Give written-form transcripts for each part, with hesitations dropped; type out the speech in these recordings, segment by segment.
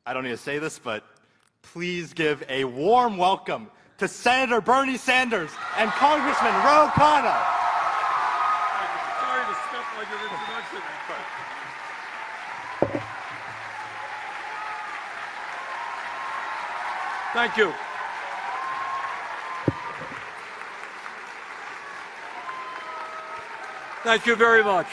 I don't need to say this, but please give a warm welcome to Senator Bernie Sanders and Congressman Ro Khanna. Sorry to step on your introduction. Thank you. Thank you very much.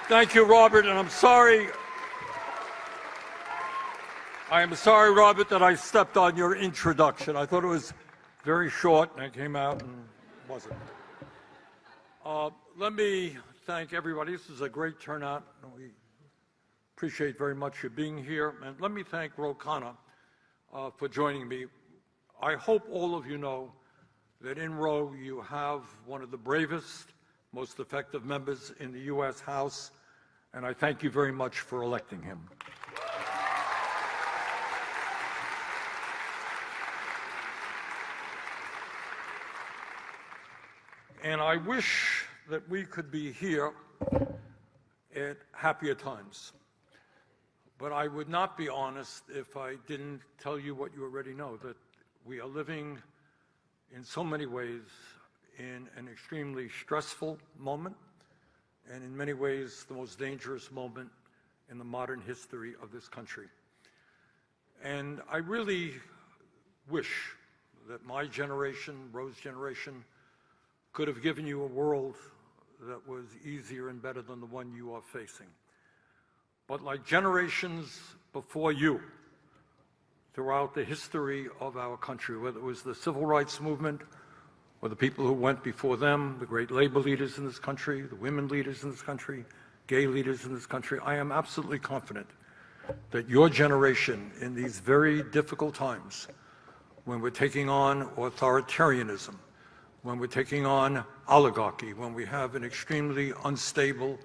Thank you, Robert, and I'm sorry, Robert, that I stepped on your introduction. I thought it was very short, and I came out and wasn't. Let me thank everybody. This is a great turnout, and we appreciate very much you being here. And let me thank Ro Khanna for joining me. I hope all of you know that in Ro you have one of the bravest, most effective members in the U.S. House, and I thank you very much for electing him. And I wish that we could be here at happier times. But I would not be honest if I didn't tell you what you already know, that we are living in so many ways in an extremely stressful moment, and in many ways the most dangerous moment in the modern history of this country. And I really wish that my generation, Ro's generation, could have given you a world that was easier and better than the one you are facing. But like generations before you, throughout the history of our country, whether it was the civil rights movement, or the people who went before them, the great labor leaders in this country, the women leaders in this country, gay leaders in this country, I am absolutely confident that your generation, in these very difficult times, when we're taking on authoritarianism, when we're taking on oligarchy, when we have an extremely unstable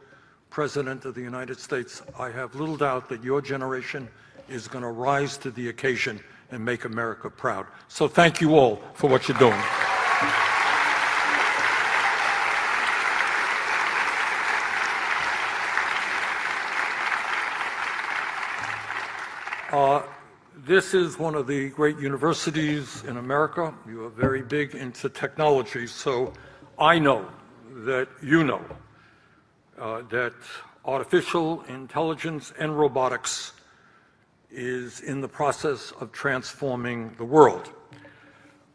President of the United States, I have little doubt that your generation is going to rise to the occasion and make America proud. So thank you all for what you're doing. This is one of the great universities in America. You are very big into technology, so I know that you know that artificial intelligence and robotics is in the process of transforming the world.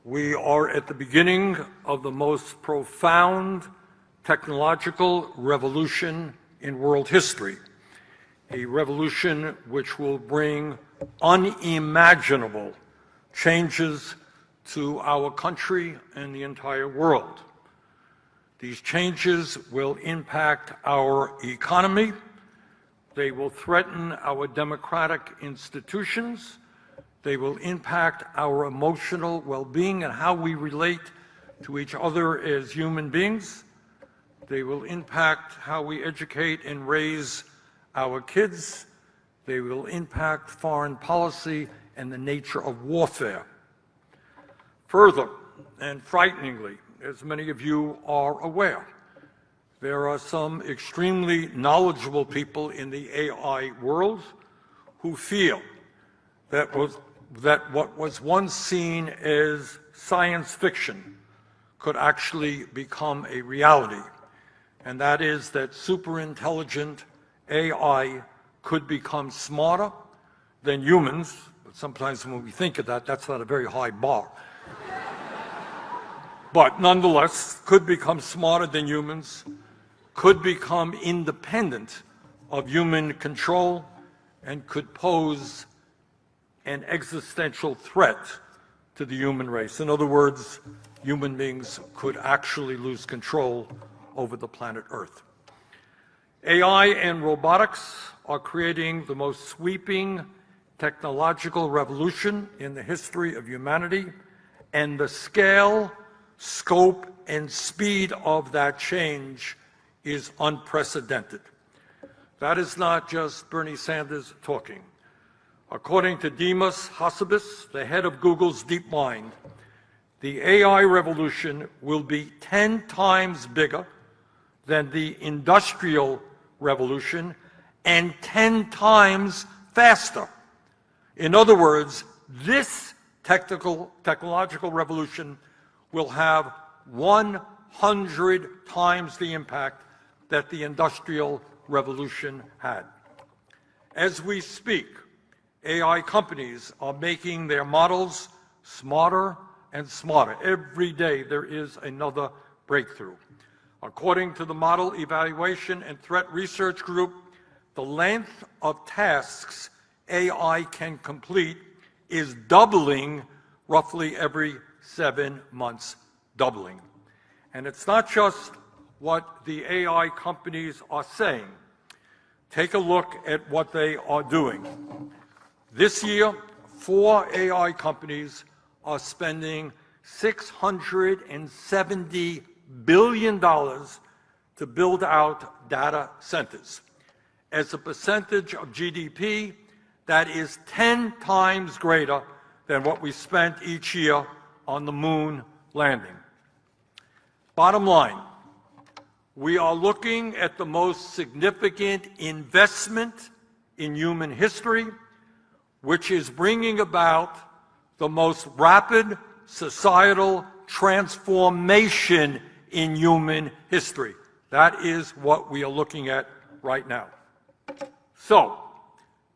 We are at the beginning of the most profound technological revolution in world history, a revolution which will bring unimaginable changes to our country and the entire world. These changes will impact our economy. They will threaten our democratic institutions. They will impact our emotional well-being and how we relate to each other as human beings. They will impact how we educate and raise our kids. They will impact foreign policy and the nature of warfare. Further, and frighteningly, as many of you are aware, there are some extremely knowledgeable people in the AI world who feel that what was once seen as science fiction could actually become a reality, and that is that superintelligent AI could become smarter than humans, but sometimes when we think of that, that's not a very high bar. But nonetheless, could become smarter than humans, could become independent of human control, and could pose an existential threat to the human race. In other words, human beings could actually lose control over the planet Earth. AI and robotics are creating the most sweeping technological revolution in the history of humanity, and the scale, scope, and speed of that change is unprecedented. That is not just Bernie Sanders talking. According to Demis Hassabis, the head of Google's DeepMind, The AI revolution will be 10 times bigger than the industrial revolution and 10 times faster. In other words, this technological revolution will have 100 times the impact that the industrial revolution had. As we speak, AI companies are making their models smarter and smarter. Every day there is another breakthrough. According to the Model Evaluation and Threat Research Group, the length of tasks AI can complete is doubling roughly every 7 months, doubling. And it's not just what the AI companies are saying. Take a look at what they are doing. This year, 4 AI companies are spending $670 billion to build out data centers. As a percentage of GDP, that is 10 times greater than what we spent each year on the moon landing. Bottom line, we are looking at the most significant investment in human history, which is bringing about the most rapid societal transformation in human history. That is what we are looking at right now. So,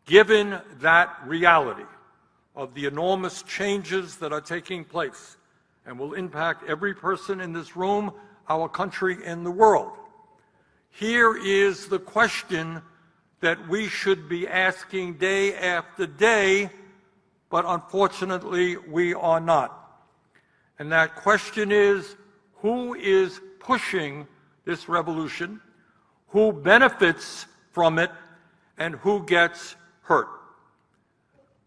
given that reality of the enormous changes that are taking place and will impact every person in this room, our country, and the world, here is the question that we should be asking day after day, but unfortunately we are not. And that question is, who is pushing this revolution, who benefits from it, and who gets hurt?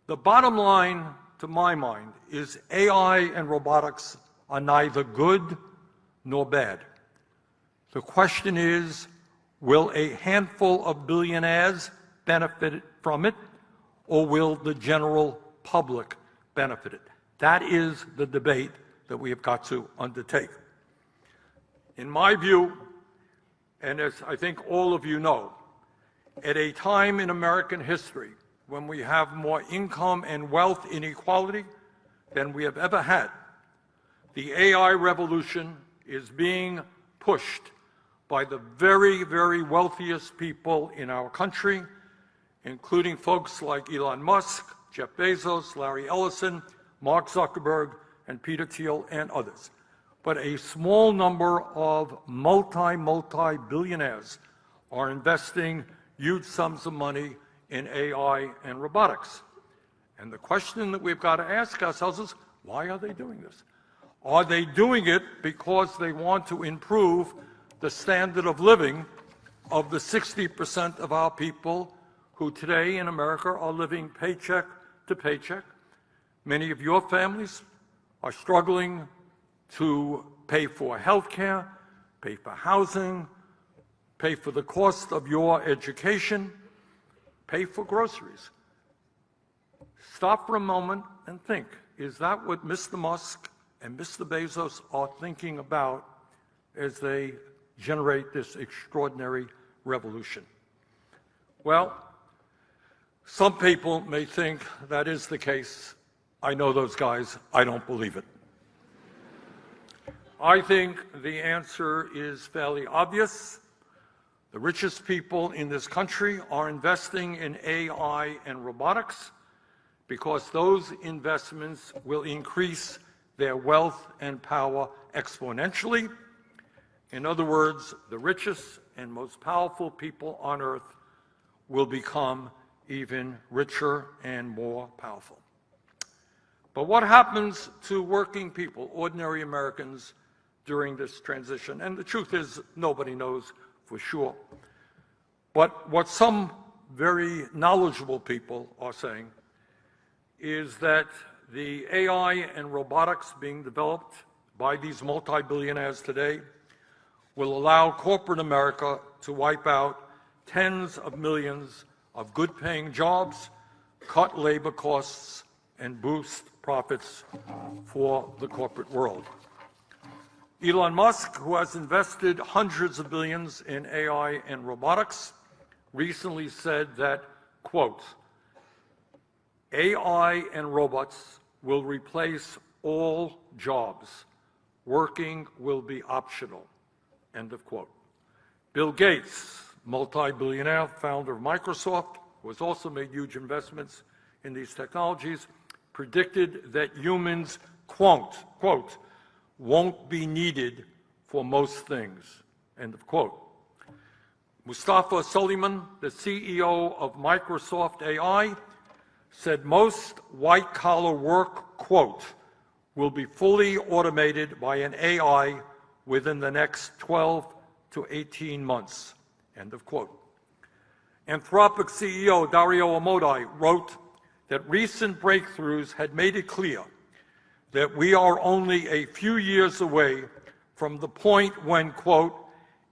The bottom line, to my mind, is AI and robotics are neither good nor bad. The question is, will a handful of billionaires benefit from it, or will the general public benefit it? That is the debate that we have got to undertake. In my view, and as I think all of you know, at a time in American history when we have more income and wealth inequality than we have ever had, the AI revolution is being pushed by the very, very wealthiest people in our country, including folks like Elon Musk, Jeff Bezos, Larry Ellison, Mark Zuckerberg, and Peter Thiel, and others. But a small number of multi-billionaires are investing huge sums of money in AI and robotics. And the question that we've got to ask ourselves is, why are they doing this? Are they doing it because they want to improve the standard of living of the 60% of our people who today in America are living paycheck to paycheck? Many of your families are struggling to pay for health care, pay for housing, pay for the cost of your education, pay for groceries. Stop for a moment and think, is that what Mr. Musk and Mr. Bezos are thinking about as they generate this extraordinary revolution? Well, some people may think that is the case. I know those guys. I don't believe it. I think the answer is fairly obvious. The richest people in this country are investing in AI and robotics because those investments will increase their wealth and power exponentially. In other words, the richest and most powerful people on earth will become even richer and more powerful. But what happens to working people, ordinary Americans, during this transition? And the truth is, nobody knows for sure. But what some very knowledgeable people are saying is that the AI and robotics being developed by these multi-billionaires today will allow corporate America to wipe out tens of millions of good-paying jobs, cut labor costs, and boost profits for the corporate world. Elon Musk, who has invested hundreds of billions in AI and robotics, recently said that, quote, AI and robots will replace all jobs. Working will be optional, end of quote. Bill Gates, multi-billionaire founder of Microsoft, who has also made huge investments in these technologies, predicted that humans, quote, won't be needed for most things, end of quote. Mustafa Suleyman, the CEO of Microsoft AI, said most white-collar work, quote, will be fully automated by an AI within the next 12 to 18 months, end of quote. Anthropic CEO Dario Amodei wrote that recent breakthroughs had made it clear that we are only a few years away from the point when, quote,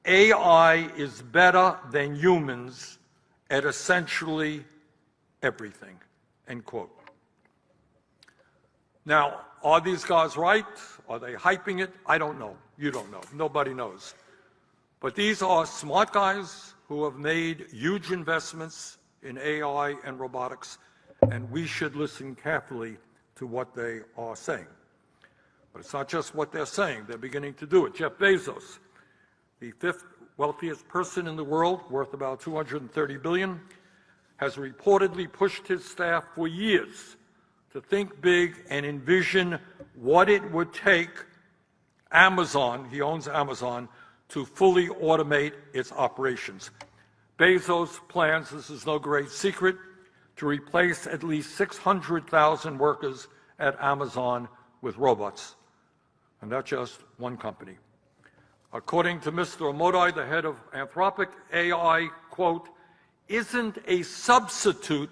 AI is better than humans at essentially everything, end quote. Now, are these guys right? Are they hyping it? I don't know. You don't know. Nobody knows. But these are smart guys who have made huge investments in AI and robotics, and we should listen carefully to what they are saying. But it's not just what they're saying. They're beginning to do it. Jeff Bezos, the fifth wealthiest person in the world, worth about $230 billion, has reportedly pushed his staff for years to think big and envision what it would take Amazon, he owns Amazon, to fully automate its operations. Bezos plans, this is no great secret, to replace at least 600,000 workers at Amazon with robots, and not just one company. According to Mr. Amodei, the head of Anthropic, AI, quote, isn't a substitute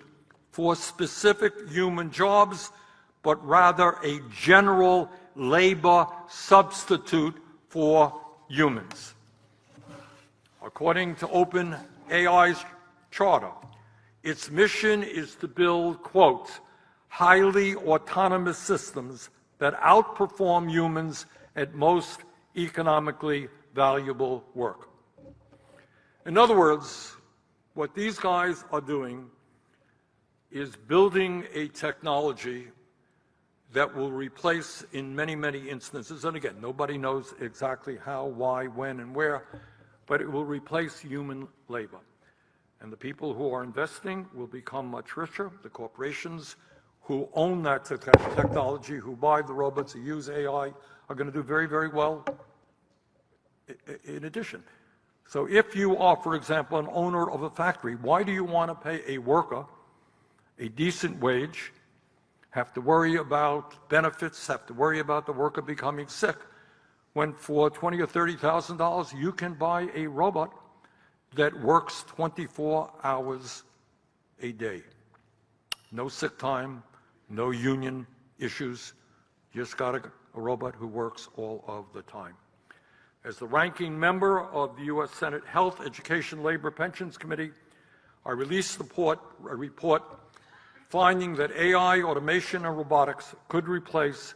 for specific human jobs, but rather a general labor substitute for humans. According to OpenAI's charter, its mission is to build, quote, highly autonomous systems that outperform humans at most economically valuable work. In other words, what these guys are doing is building a technology that will replace, in many, many instances, and again, nobody knows exactly how, why, when, and where, but it will replace human labor. And the people who are investing will become much richer. The corporations who own that technology, who buy the robots, who use AI, are going to do very, very well in addition. So if you are, for example, an owner of a factory, why do you want to pay a worker a decent wage, have to worry about benefits, have to worry about the worker becoming sick, when for $20,000 or $30,000 you can buy a robot that works 24 hours a day? No sick time, no union issues, just got a robot who works all of the time. As the ranking member of the U.S. Senate Health, Education, Labor, Pensions Committee, I released a report finding that AI, automation, and robotics could replace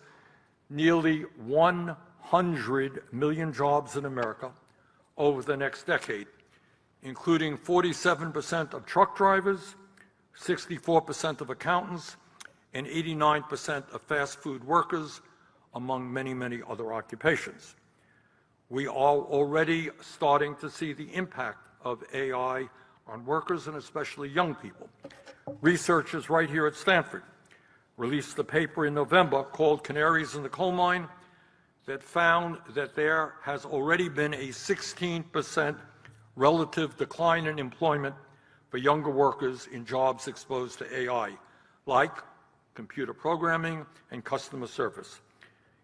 nearly 100 million jobs in America over the next decade, including 47% of truck drivers, 64% of accountants, and 89% of fast food workers, among many, many other occupations. We are already starting to see the impact of AI on workers and especially young people. Researchers right here at Stanford released a paper in November called Canaries in the Coal Mine that found that there has already been a 16% relative decline in employment for younger workers in jobs exposed to AI, like computer programming and customer service.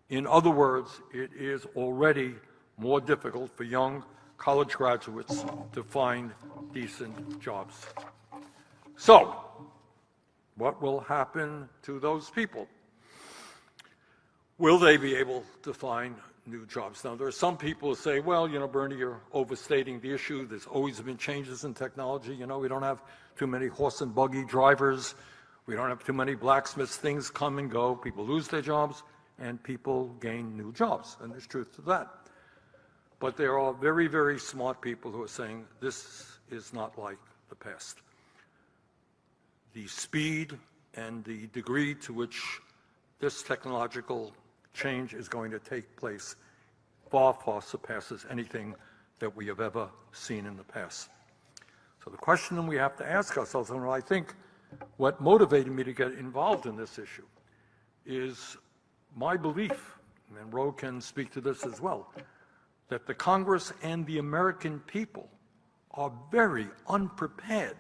In other words, it is already more difficult for young college graduates to find decent jobs. So, what will happen to those people? Will they be able to find new jobs? Now, there are some people who say, well, you know, Bernie, you're overstating the issue. There's always been changes in technology. You know, we don't have too many horse and buggy drivers. We don't have too many blacksmiths. Things come and go. People lose their jobs, and people gain new jobs, and there's truth to that. But there are very, very smart people who are saying this is not like the past. The speed and the degree to which this technological change is going to take place far, far surpasses anything that we have ever seen in the past. So the question that we have to ask ourselves, and I think what motivated me to get involved in this issue, is my belief, and Ro can speak to this as well, that the Congress and the American people are very unprepared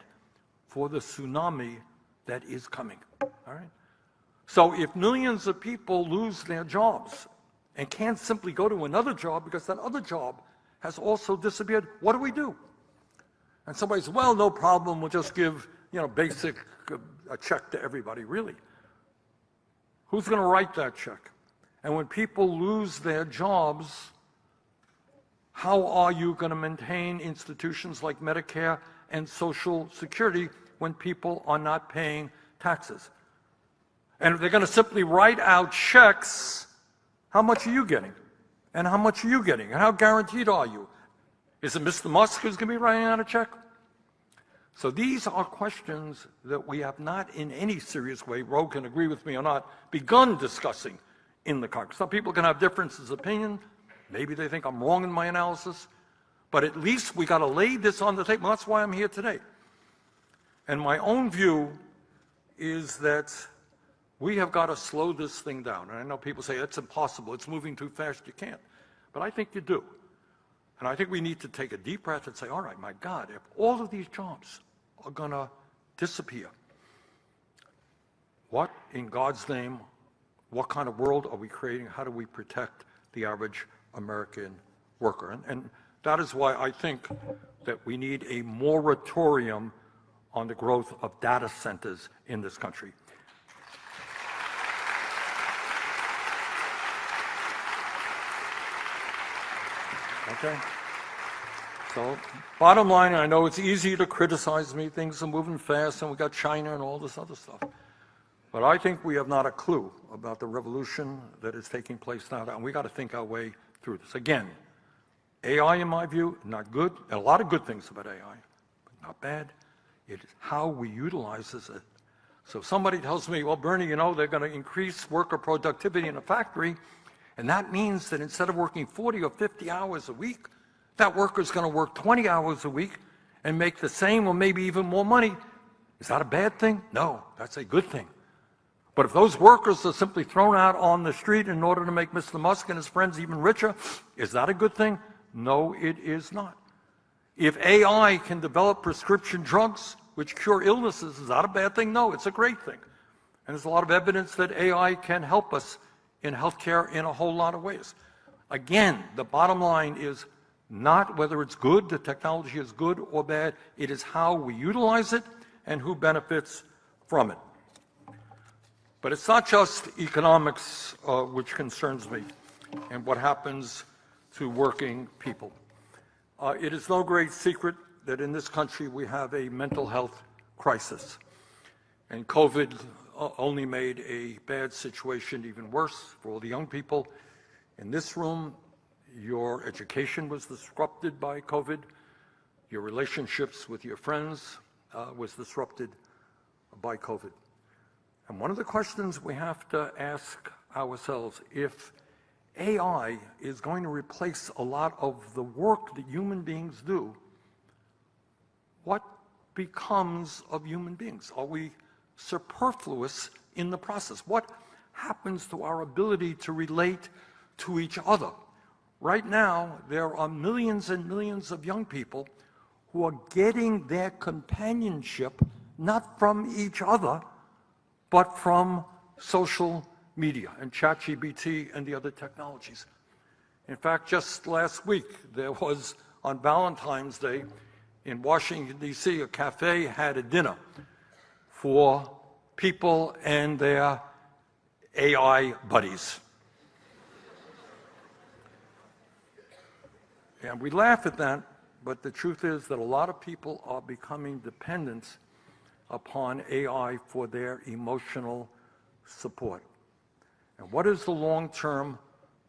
for the tsunami that is coming. All right? So if millions of people lose their jobs and can't simply go to another job because that other job has also disappeared, what do? And somebody says, well, no problem, we'll just give, basic a check to everybody. Really? Who's going to write that check? And when people lose their jobs, how are you going to maintain institutions like Medicare and Social Security when people are not paying taxes? And if they're going to simply write out checks, how much are you getting? And how much are you getting? And how guaranteed are you? Is it Mr. Musk who's going to be writing out a check? So these are questions that we have not in any serious way, Ro can agree with me or not, begun discussing in the Congress. Some people can have differences of opinion. Maybe they think I'm wrong in my analysis. But at least we got to lay this on the table. That's why I'm here today. And my own view is that we have got to slow this thing down. And I know people say, it's impossible, it's moving too fast, you can't. But I think you do. And I think we need to take a deep breath and say, all right, my God, if all of these jobs are going to disappear, what, in God's name, what kind of world are we creating? How do we protect the average American worker? And that is why I think that we need a moratorium on the growth of data centers in this country. Okay? So, bottom line, I know it's easy to criticize me, things are moving fast, and we got China and all this other stuff. But I think we have not a clue about the revolution that is taking place now, and we got to think our way through this. Again, AI, in my view, not good, and a lot of good things about AI, but not bad. It is how we utilize it. So if somebody tells me, well, Bernie, they're going to increase worker productivity in a factory, and that means that instead of working 40 or 50 hours a week, that worker is going to work 20 hours a week and make the same or maybe even more money. Is that a bad thing? No, that's a good thing. But if those workers are simply thrown out on the street in order to make Mr. Musk and his friends even richer, is that a good thing? No, it is not. If AI can develop prescription drugs which cure illnesses, is that a bad thing? No, it's a great thing. And there's a lot of evidence that AI can help us in healthcare in a whole lot of ways. Again, the bottom line is not whether it's good, the technology is good or bad, it is how we utilize it and who benefits from it. But it's not just economics which concerns me and what happens to working people. It is no great secret that in this country we have a mental health crisis. And COVID only made a bad situation even worse for all the young people in this room. Your education was disrupted by COVID. Your relationships with your friends was disrupted by COVID. And one of the questions we have to ask ourselves, if AI is going to replace a lot of the work that human beings do, what becomes of human beings? Are we superfluous in the process? What happens to our ability to relate to each other? Right now, there are millions and millions of young people who are getting their companionship not from each other, but from social media and ChatGPT and the other technologies. In fact, just last week, there was, on Valentine's Day, in Washington, D.C., a cafe had a dinner for people and their AI buddies. And we laugh at that, but the truth is that a lot of people are becoming dependent upon AI for their emotional support. And what is the long-term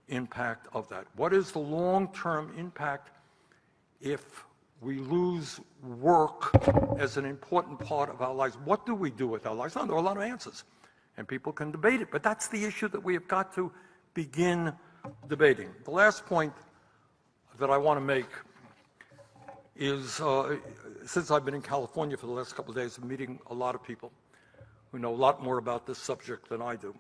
impact of that? What is the long-term impact if we lose work as an important part of our lives? What do we do with our lives? Now, there are a lot of answers, and people can debate it, but that's the issue that we have got to begin debating. The last point that I want to make is, since I've been in California for the last couple of days, I'm meeting a lot of people who know a lot more about this subject than I do.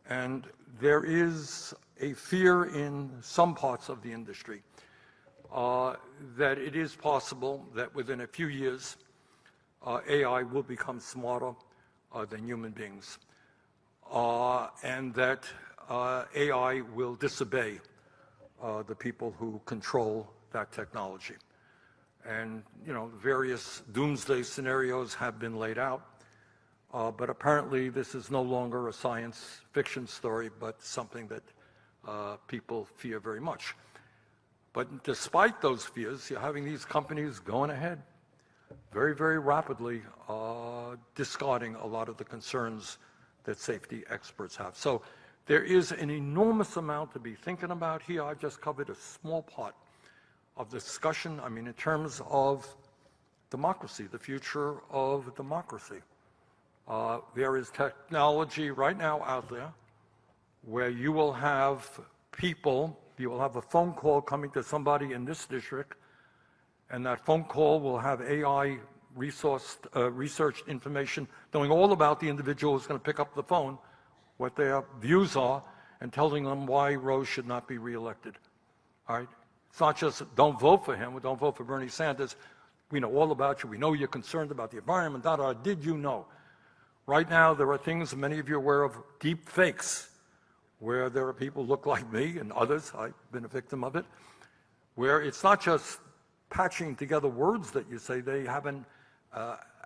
And there is a fear in some parts of the industry that it is possible that within a few years, AI will become smarter than human beings, and that AI will disobey the people who control that technology. And, you know, various doomsday scenarios have been laid out, but apparently this is no longer a science fiction story, but something that people fear very much. But despite those fears, you're having these companies going ahead very, very rapidly, discarding a lot of the concerns that safety experts have. So there is an enormous amount to be thinking about here. I've just covered a small part of the discussion. I mean, in terms of democracy, the future of democracy. There is technology right now out there where you will have people, you will have a phone call coming to somebody in this district, and that phone call will have AI researched information knowing all about the individual who's going to pick up the phone, what their views are, and telling them why Ro should not be reelected. All right? It's not just don't vote for him or don't vote for Bernie Sanders. We know all about you. We know you're concerned about the environment. Did you know? Right now, there are things many of you are aware of, deep fakes, where there are people who look like me and others, I've been a victim of it, where it's not just patching together words that you say, they have an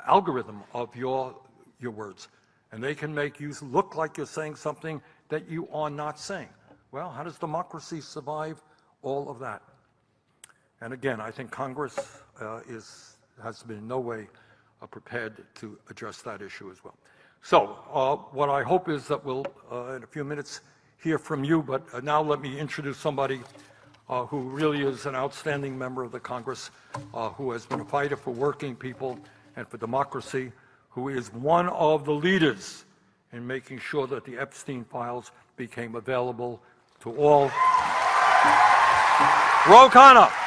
algorithm of your words, and they can make you look like you're saying something that you are not saying. Well, how does democracy survive all of that? And again, I think Congress has been in no way prepared to address that issue as well. So what I hope is that we'll, in a few minutes, hear from you, but now let me introduce somebody who really is an outstanding member of the Congress, who has been a fighter for working people and for democracy, who is one of the leaders in making sure that the Epstein files became available to all. Ro Khanna.